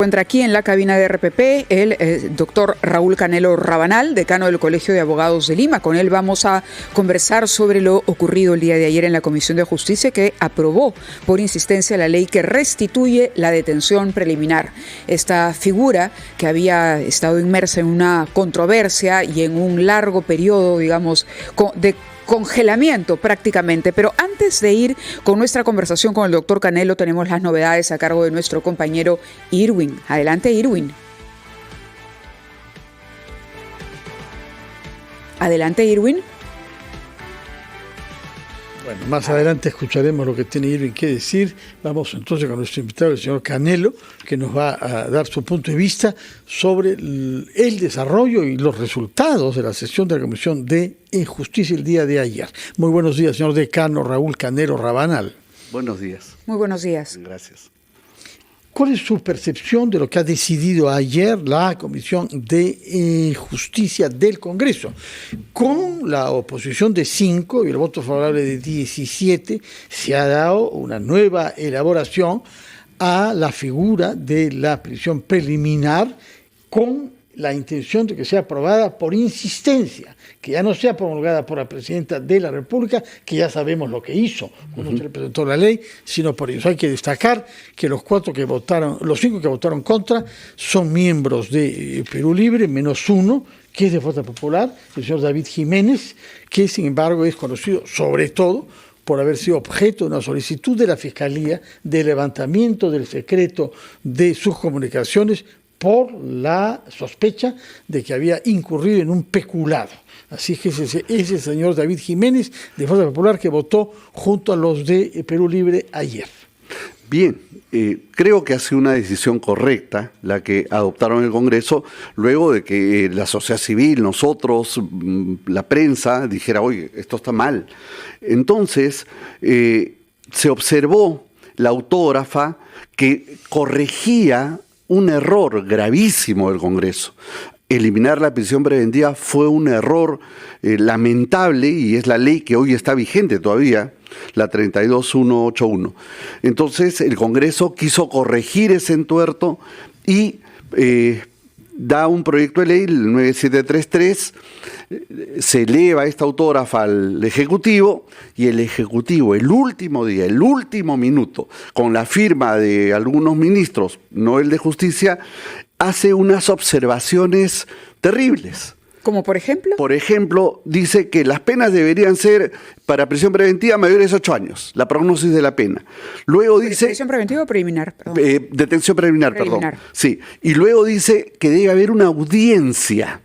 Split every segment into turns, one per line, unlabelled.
Encuentra aquí en la cabina de RPP el doctor Raúl Canelo Rabanal, decano del Colegio de Abogados de Lima. Con él vamos a conversar sobre lo ocurrido el día de ayer en la Comisión de Justicia, que aprobó por insistencia la ley que restituye la detención preliminar. Esta figura que había estado inmersa en una controversia y en un largo periodo, digamos, de congelamiento prácticamente. Pero antes de ir con nuestra conversación con el doctor Canelo, tenemos las novedades a cargo de nuestro compañero Irwin. Adelante, Irwin. Adelante, Irwin.
Bueno, más adelante escucharemos lo que tiene Irwin que decir. Vamos entonces con nuestro invitado, el señor Canelo, que nos va a dar su punto de vista sobre el desarrollo y los resultados de la sesión de la Comisión de Justicia el día de ayer. Muy buenos días, señor decano Raúl Canelo Rabanal.
Buenos días.
Muy buenos días.
Gracias.
¿Cuál es su percepción de lo que ha decidido ayer la Comisión de Justicia del Congreso? Con la oposición de 5 y el voto favorable de 17, se ha dado una nueva elaboración a la figura de la prisión preliminar con la intención de que sea aprobada por insistencia, que ya no sea promulgada por la Presidenta de la República, que ya sabemos lo que hizo cuando se le presentó la ley, sino por eso. Hay que destacar que los 5 que votaron contra son miembros de Perú Libre, menos uno, que es de Fuerza Popular, el señor David Jiménez, que sin embargo es conocido sobre todo por haber sido objeto de una solicitud de la Fiscalía de levantamiento del secreto de sus comunicaciones por la sospecha de que había incurrido en un peculado. Así que ese señor David Jiménez, de Fuerza Popular, que votó junto a los de Perú Libre ayer.
Bien, creo que ha sido una decisión correcta la que adoptaron el Congreso, luego de que la sociedad civil, nosotros, la prensa, dijera, oye, esto está mal. Entonces, se observó la autógrafa que corregía un error gravísimo del Congreso. Eliminar la prisión preventiva fue un error lamentable y es la ley que hoy está vigente todavía, la 32181. Entonces el Congreso quiso corregir ese entuerto y da un proyecto de ley, el 9733, se eleva esta autógrafa al Ejecutivo y el Ejecutivo, el último día, el último minuto, con la firma de algunos ministros, no el de Justicia, hace unas observaciones terribles.
¿Como por ejemplo?
Por ejemplo, dice que las penas deberían ser para prisión preventiva mayores de 8 años, la prognosis de la pena. Luego dice...
¿Detención preventiva o preliminar?
Detención preliminar, perdón. Sí. Y luego dice que debe haber una audiencia.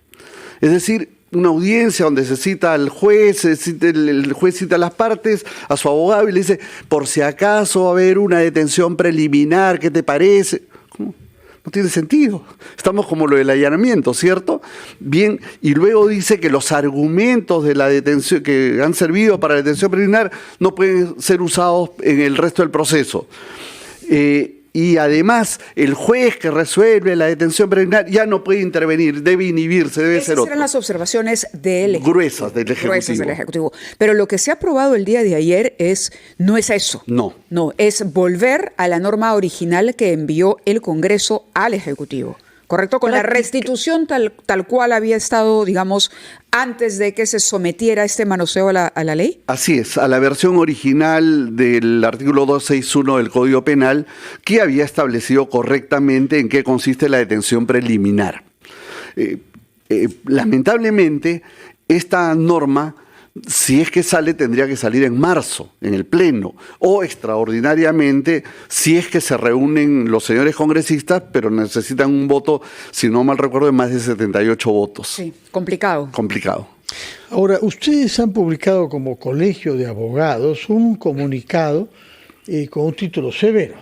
Es decir, una audiencia donde se cita al juez, el juez cita a las partes, a su abogado y le dice, por si acaso va a haber una detención preliminar, ¿qué te parece? ¿Cómo? No tiene sentido. Estamos como lo del allanamiento, ¿cierto? Bien, y luego dice que los argumentos de la detención que han servido para la detención preliminar no pueden ser usados en el resto del proceso. Y además, el juez que resuelve la detención preliminar ya no puede intervenir, debe inhibirse, debe ser otro.
Esas eran las observaciones del Ejecutivo.
Gruesas del Ejecutivo.
Gruesas del Ejecutivo. Pero lo que se ha aprobado el día de ayer no es eso.
No.
No, es volver a la norma original que envió el Congreso al Ejecutivo. ¿Correcto? Con la restitución tal cual había estado, digamos, antes de que se sometiera este manoseo a la ley.
Así es, a la versión original del artículo 261 del Código Penal, que había establecido correctamente en qué consiste la detención preliminar. Lamentablemente, esta norma, si es que sale, tendría que salir en marzo, en el Pleno, o extraordinariamente, si es que se reúnen los señores congresistas, pero necesitan un voto, si no mal recuerdo, de más de 78 votos.
Sí, complicado.
Complicado.
Ahora, ustedes han publicado como Colegio de Abogados un comunicado con un título severo.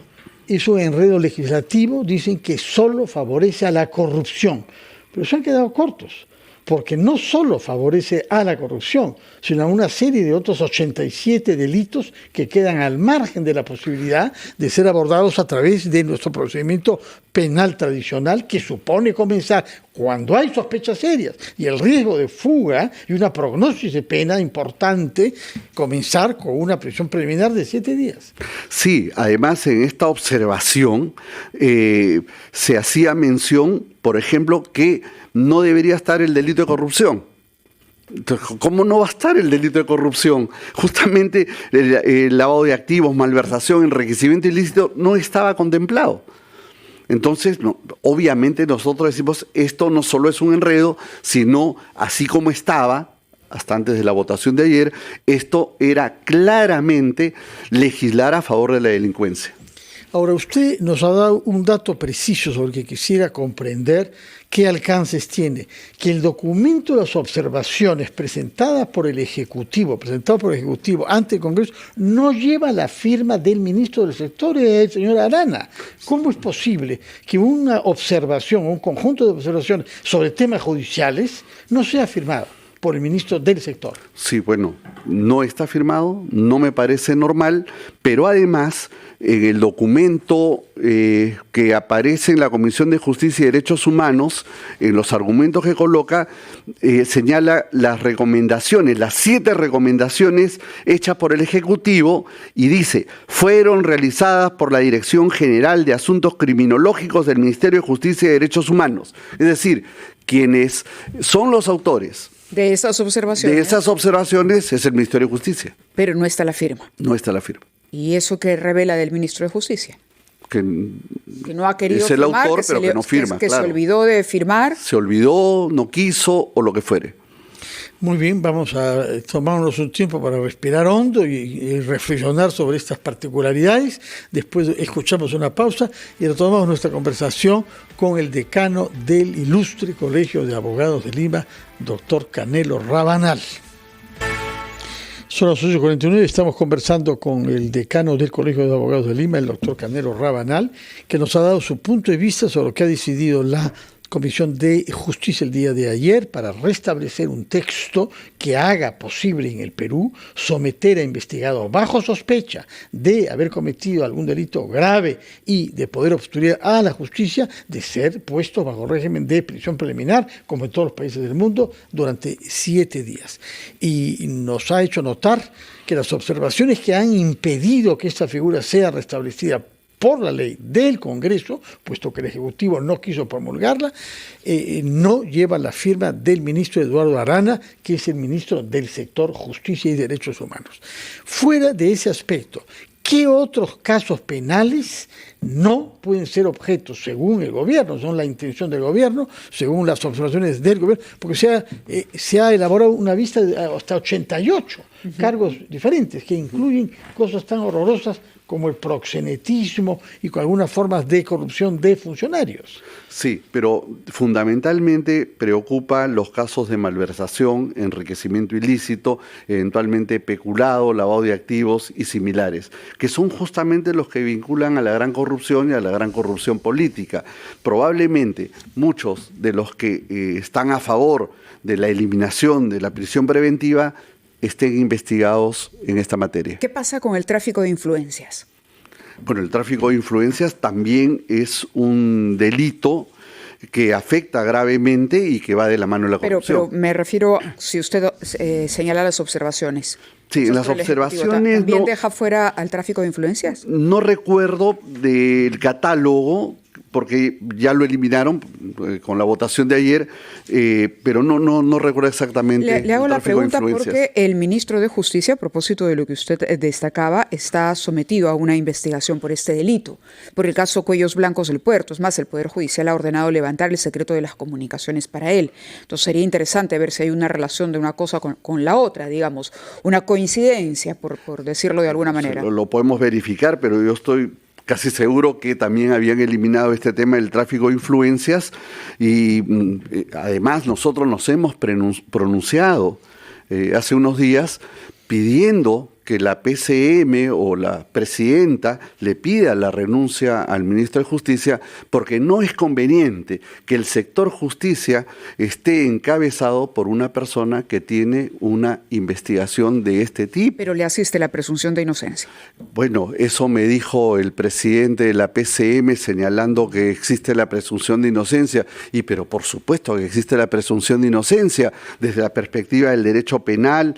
Es un enredo legislativo, dicen que solo favorece a la corrupción, pero se han quedado cortos. porque no solo favorece a la corrupción, sino a una serie de otros 87 delitos que quedan al margen de la posibilidad de ser abordados a través de nuestro procedimiento penal tradicional, que supone comenzar cuando hay sospechas serias y el riesgo de fuga y una prognosis de pena importante, comenzar con una prisión preliminar de 7 días.
Sí, además en esta observación se hacía mención, por ejemplo, que no debería estar el delito de corrupción. Entonces, ¿cómo no va a estar el delito de corrupción? Justamente el lavado de activos, malversación, enriquecimiento ilícito no estaba contemplado. Entonces, no, obviamente nosotros decimos, esto no solo es un enredo, sino así como estaba, hasta antes de la votación de ayer, esto era claramente legislar a favor de la delincuencia.
Ahora, usted nos ha dado un dato preciso sobre el que quisiera comprender qué alcances tiene, que el documento de las observaciones presentado por el Ejecutivo ante el Congreso, no lleva la firma del ministro del sector, el señor Arana. ¿Cómo es posible que una observación, un conjunto de observaciones sobre temas judiciales no sea firmado por el ministro del sector?
Sí, bueno, no está firmado, no me parece normal, pero además en el documento que aparece en la Comisión de Justicia y Derechos Humanos, en los argumentos que coloca, señala las recomendaciones, las 7 recomendaciones hechas por el Ejecutivo, y dice, fueron realizadas por la Dirección General de Asuntos Criminológicos del Ministerio de Justicia y Derechos Humanos. Es decir, quienes son los autores
de esas observaciones.
De esas observaciones es el Ministerio de Justicia.
Pero no está la firma.
No está la firma.
¿Y eso qué revela del ministro de Justicia?
Que
no ha querido
es el
firmar,
autor, pero que no firma.
Que
claro.
Se olvidó de firmar.
Se olvidó, no quiso o lo que fuere.
Muy bien, vamos a tomarnos un tiempo para respirar hondo y reflexionar sobre estas particularidades. Después escuchamos una pausa y retomamos nuestra conversación con el decano del Ilustre Colegio de Abogados de Lima, doctor Canelo Rabanal. Son las 8:49, estamos conversando con el decano del Colegio de Abogados de Lima, el doctor Canelo Rabanal, que nos ha dado su punto de vista sobre lo que ha decidido la Comisión de Justicia el día de ayer para restablecer un texto que haga posible en el Perú someter a investigados bajo sospecha de haber cometido algún delito grave y de poder obstruir a la justicia, de ser puestos bajo régimen de prisión preliminar, como en todos los países del mundo, durante 7 días. Y nos ha hecho notar que las observaciones que han impedido que esta figura sea restablecida por la ley del Congreso, puesto que el Ejecutivo no quiso promulgarla, no lleva la firma del ministro Eduardo Arana, que es el ministro del sector Justicia y Derechos Humanos. Fuera de ese aspecto, ¿qué otros casos penales no pueden ser objetos, según el gobierno, son la intención del gobierno, según las observaciones del gobierno, porque se ha elaborado una lista de hasta 88 cargos diferentes que incluyen cosas tan horrorosas como el proxenetismo y con algunas formas de corrupción de funcionarios?
Sí, pero fundamentalmente preocupa los casos de malversación, enriquecimiento ilícito, eventualmente peculado, lavado de activos y similares, que son justamente los que vinculan a la gran corrupción y a la gran corrupción política. Probablemente muchos de los que están a favor de la eliminación de la prisión preventiva estén investigados en esta materia.
¿Qué pasa con el tráfico de influencias?
Bueno, el tráfico de influencias también es un delito que afecta gravemente y que va de la mano de la corrupción.
Pero me refiero, si usted señala las observaciones.
Sí, en las observaciones...
¿También
no,
deja fuera al tráfico de influencias?
No recuerdo del catálogo, porque ya lo eliminaron con la votación de ayer, pero no recuerdo exactamente.
Le hago la pregunta
influencias.
porque el ministro de Justicia, a propósito de lo que usted destacaba, está sometido a una investigación por este delito, por el caso Cuellos Blancos del Puerto. Es más, el Poder Judicial ha ordenado levantar el secreto de las comunicaciones para él. Entonces sería interesante ver si hay una relación de una cosa con la otra, digamos, una coincidencia, por decirlo de alguna manera.
Lo podemos verificar, pero yo estoy casi seguro que también habían eliminado este tema del tráfico de influencias y además nosotros nos hemos pronunciado hace unos días pidiendo que la PCM o la presidenta le pida la renuncia al ministro de Justicia, porque no es conveniente que el sector justicia esté encabezado por una persona que tiene una investigación de este tipo.
Pero le asiste la presunción de inocencia.
Bueno, eso me dijo el presidente de la PCM señalando que existe la presunción de inocencia, pero por supuesto que existe la presunción de inocencia desde la perspectiva del derecho penal.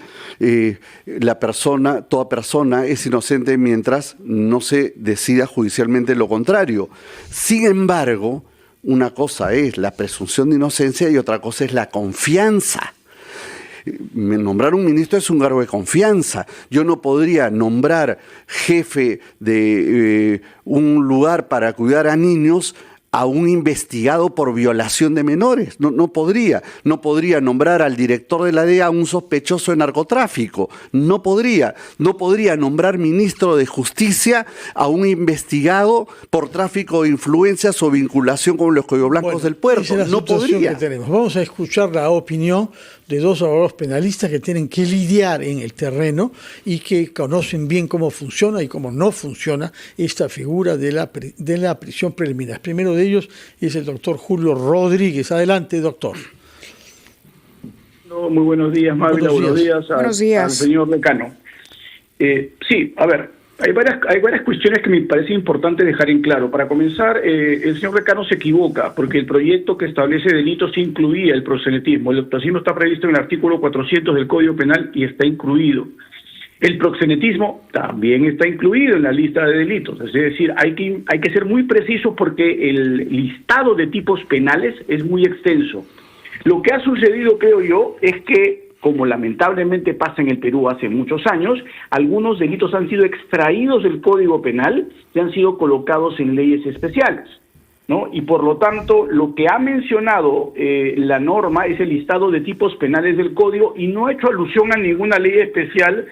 Toda persona es inocente mientras no se decida judicialmente lo contrario. Sin embargo, una cosa es la presunción de inocencia y otra cosa es la confianza. Nombrar un ministro es un cargo de confianza. Yo no podría nombrar jefe de un lugar para cuidar a niños a un investigado por violación de menores. No podría nombrar al director de la DEA a un sospechoso de narcotráfico. No podría nombrar ministro de Justicia a un investigado por tráfico de influencias o vinculación con los cuello blancos del puerto.
Esa es la situación que tenemos. Vamos a escuchar la opinión de dos abogados penalistas que tienen que lidiar en el terreno y que conocen bien cómo funciona y cómo no funciona esta figura de la prisión preliminar. Primero de ellos es el doctor Julio Rodríguez. Adelante, doctor.
Muy buenos días, Mávila. Buenos días al señor decano. Sí, a ver, hay varias cuestiones que me parece importante dejar en claro. Para comenzar, el señor decano se equivoca, porque el proyecto que establece delitos incluía el proxenetismo. El proxenetismo está previsto en el artículo 400 del Código Penal y está incluido. El proxenetismo también está incluido en la lista de delitos. Es decir, hay que ser muy preciso porque el listado de tipos penales es muy extenso. Lo que ha sucedido, creo yo, es que, como lamentablemente pasa en el Perú hace muchos años, algunos delitos han sido extraídos del Código Penal y han sido colocados en leyes especiales, ¿no? Y por lo tanto, lo que ha mencionado la norma es el listado de tipos penales del Código y no ha hecho alusión a ninguna ley especial.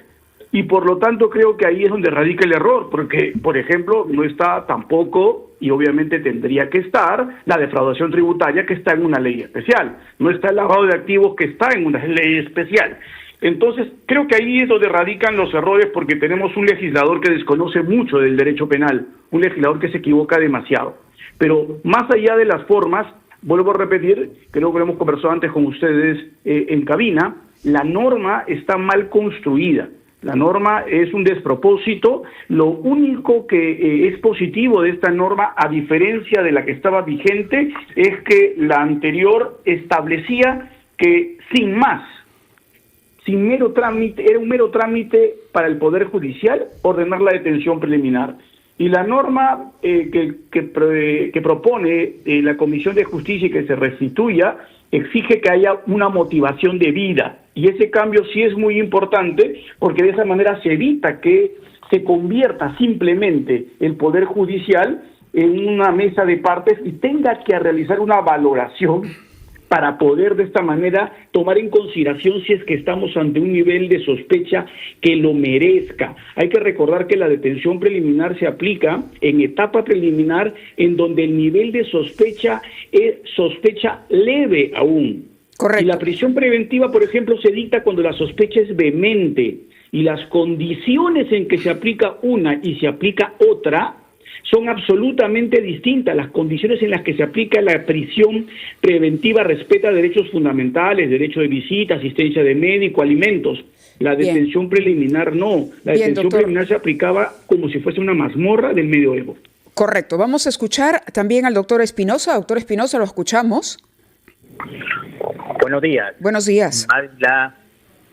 Y por lo tanto creo que ahí es donde radica el error, porque, por ejemplo, no está tampoco, y obviamente tendría que estar, la defraudación tributaria que está en una ley especial. No está el lavado de activos que está en una ley especial. Entonces, creo que ahí es donde radican los errores, porque tenemos un legislador que desconoce mucho del derecho penal, un legislador que se equivoca demasiado. Pero más allá de las formas, vuelvo a repetir, creo que lo hemos conversado antes con ustedes en cabina, la norma está mal construida. La norma es un despropósito. Lo único que es positivo de esta norma, a diferencia de la que estaba vigente, es que la anterior establecía que sin más, sin mero trámite, era un mero trámite para el Poder Judicial ordenar la detención preliminar. Y la norma que propone la Comisión de Justicia y que se restituya exige que haya una motivación de vida. Y ese cambio sí es muy importante porque de esa manera se evita que se convierta simplemente el Poder Judicial en una mesa de partes y tenga que realizar una valoración para poder de esta manera tomar en consideración si es que estamos ante un nivel de sospecha que lo merezca. Hay que recordar que la detención preliminar se aplica en etapa preliminar en donde el nivel de sospecha es sospecha leve aún.
Correcto.
Y la prisión preventiva, por ejemplo, se dicta cuando la sospecha es vehemente y las condiciones en que se aplica una y se aplica otra son absolutamente distintas. Las condiciones en las que se aplica la prisión preventiva respeta derechos fundamentales, derecho de visita, asistencia de médico, alimentos. La detención preliminar no. La detención preliminar se aplicaba como si fuese una mazmorra del medioevo.
Correcto. Vamos a escuchar también al doctor Espinosa. Doctor Espinosa, lo escuchamos.
Buenos días.
Buenos días.
Magda,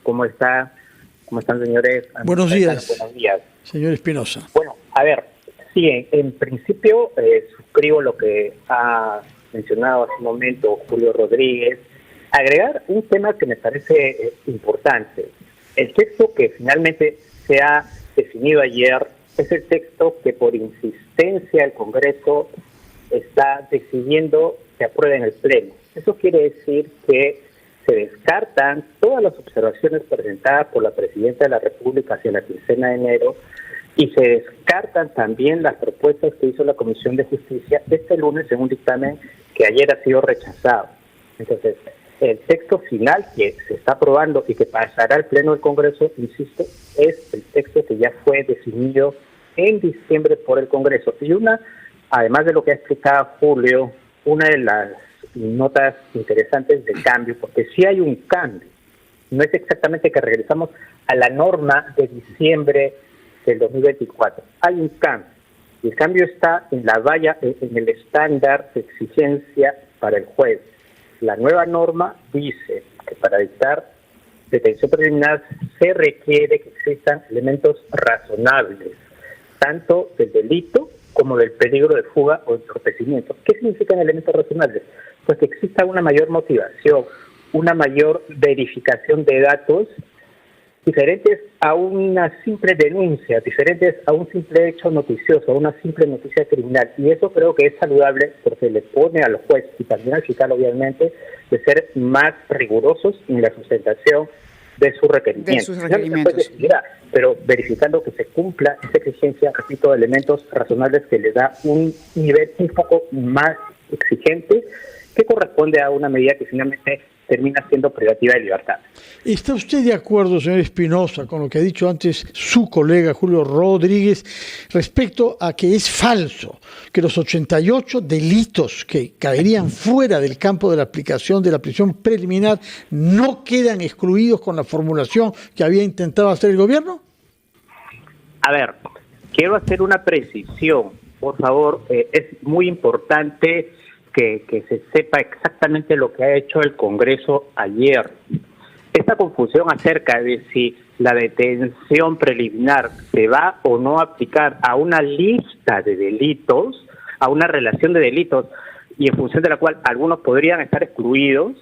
¿cómo está? ¿Cómo están, señores?
Buenos días.
Buenos días.
Señor Espinosa.
Bueno, a ver, sí, en principio suscribo lo que ha mencionado hace un momento Julio Rodríguez. Agregar un tema que me parece importante. El texto que finalmente se ha definido ayer es el texto que por insistencia el Congreso está decidiendo que apruebe en el Pleno. Eso quiere decir que se descartan todas las observaciones presentadas por la Presidenta de la República hacia la quincena de enero y se descartan también las propuestas que hizo la Comisión de Justicia este lunes en un dictamen que ayer ha sido rechazado. Entonces, El texto final que se está aprobando y que pasará al Pleno del Congreso, insisto, es el texto que ya fue definido en diciembre por el Congreso. Y además de lo que ha explicado Julio, una de las notas interesantes del cambio, porque sí hay un cambio, no es exactamente que regresamos a la norma de diciembre del 2024, hay un cambio, y el cambio está en la valla, en el estándar de exigencia para el juez. La nueva norma dice que para dictar detención preliminar se requiere que existan elementos razonables, tanto del delito como del peligro de fuga o entorpecimiento. ¿Qué significan elementos razonables? Pues que exista una mayor motivación, una mayor verificación de datos diferentes a una simple denuncia, diferentes a un simple hecho noticioso, a una simple noticia criminal. Y eso creo que es saludable porque le pone al juez y también al fiscal, obviamente, de ser más rigurosos en la sustentación de sus requerimientos. Pero verificando que se cumpla esa exigencia, repito, de elementos razonables que le da un nivel un poco más exigente que corresponde a una medida que finalmente termina siendo privativa de libertad.
¿Está usted de acuerdo, señor Espinosa, con lo que ha dicho antes su colega Julio Rodríguez respecto a que es falso que los 88 delitos que caerían fuera del campo de la aplicación de la prisión preliminar no quedan excluidos con la formulación que había intentado hacer el gobierno?
A ver, quiero hacer una precisión, por favor. Es muy importante que se sepa exactamente lo que ha hecho el Congreso ayer. Esta confusión acerca de si la detención preliminar se va o no a aplicar a una lista de delitos, a una relación de delitos, y en función de la cual algunos podrían estar excluidos,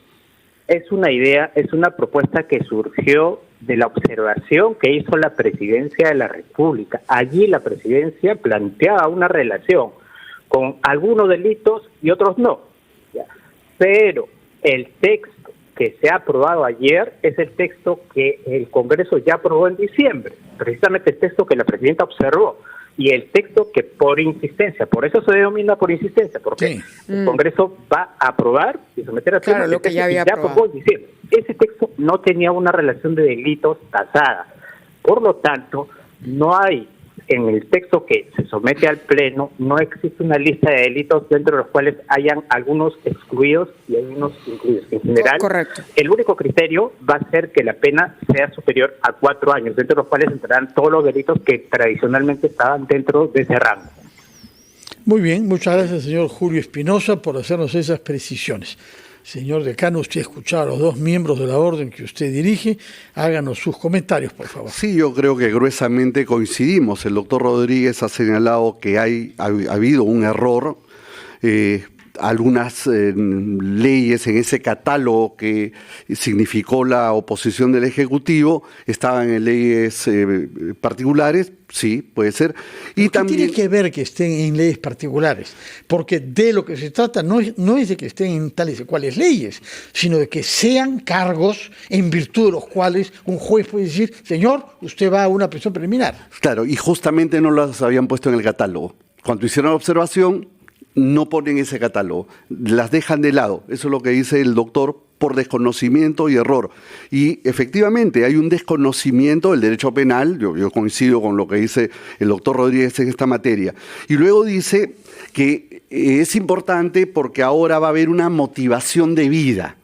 es una idea, es una propuesta que surgió de la observación que hizo la Presidencia de la República. Allí la Presidencia planteaba una relación con algunos delitos y otros no. Pero el texto que se ha aprobado ayer es el texto que el Congreso ya aprobó en diciembre, precisamente el texto que la Presidenta observó, y el texto que por insistencia, por eso se denomina por insistencia, porque el Congreso va a aprobar y someter a
Pleno lo que ya había
aprobó en diciembre. Ese texto no tenía una relación de delitos tasada, por lo tanto, no hay en el texto que se somete al Pleno, no existe una lista de delitos dentro de los cuales hayan algunos excluidos y algunos incluidos. En general,
correcto.
El único criterio va a ser que la pena sea superior a 4 años, dentro de los cuales entrarán todos los delitos que tradicionalmente estaban dentro de ese rango.
Muy bien, muchas gracias, señor Julio Espinosa, por hacernos esas precisiones. Señor decano, usted ha escuchado a los dos miembros de la orden que usted dirige. Háganos sus comentarios, por favor.
Sí, yo creo que gruesamente coincidimos. El doctor Rodríguez ha señalado que ha habido un error. Algunas leyes en ese catálogo que significó la oposición del Ejecutivo estaban en leyes particulares, sí, puede ser.
Y también tiene que ver que estén en leyes particulares, porque de lo que se trata no es de que estén en tales y cuales leyes, sino de que sean cargos en virtud de los cuales un juez puede decir, señor, usted va a una prisión preliminar.
Claro, y justamente no las habían puesto en el catálogo. Cuando hicieron la observación, no ponen ese catálogo, las dejan de lado. Eso es lo que dice el doctor, por desconocimiento y error. Y efectivamente hay un desconocimiento del derecho penal, yo coincido con lo que dice el doctor Rodríguez en esta materia. Y luego dice que es importante porque ahora va a haber una motivación de vida.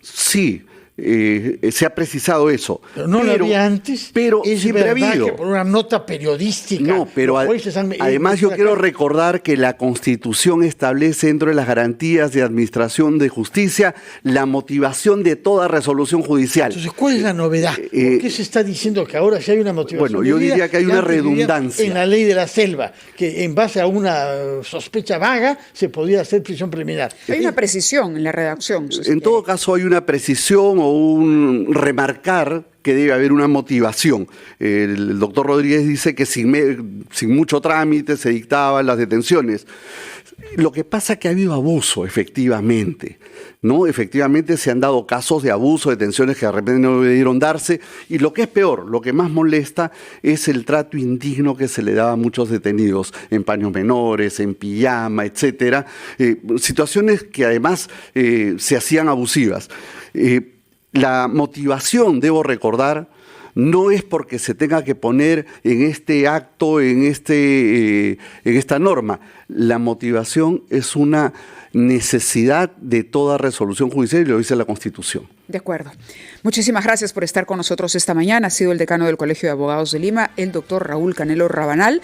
Sí, se ha precisado eso.
Pero no lo había antes.
Pero
es
siempre ha habido.
Que por una nota periodística.
No, pero además yo quiero recordar que la Constitución establece dentro de las garantías de administración de justicia la motivación de toda resolución judicial.
Entonces, ¿cuál es la novedad? ¿Por qué se está diciendo que ahora sí hay una motivación?
Bueno, yo diría que hay una redundancia.
En la ley de la selva, que en base a una sospecha vaga se podía hacer prisión preliminar.
Hay una precisión en la redacción.
En todo caso hay una precisión o un remarcar que debe haber una motivación. El doctor Rodríguez dice que sin mucho trámite se dictaban las detenciones. Lo que pasa es que ha habido abuso, efectivamente, ¿no? Efectivamente se han dado casos de abuso, detenciones que de repente no debieron darse, y lo que es peor, lo que más molesta es el trato indigno que se le daba a muchos detenidos en paños menores, en pijama, etcétera, situaciones que además se hacían abusivas. La motivación, debo recordar, no es porque se tenga que poner en este acto, en esta norma. La motivación es una necesidad de toda resolución judicial y lo dice la Constitución.
De acuerdo. Muchísimas gracias por estar con nosotros esta mañana. Ha sido el decano del Colegio de Abogados de Lima, el doctor Raúl Canelo Rabanal.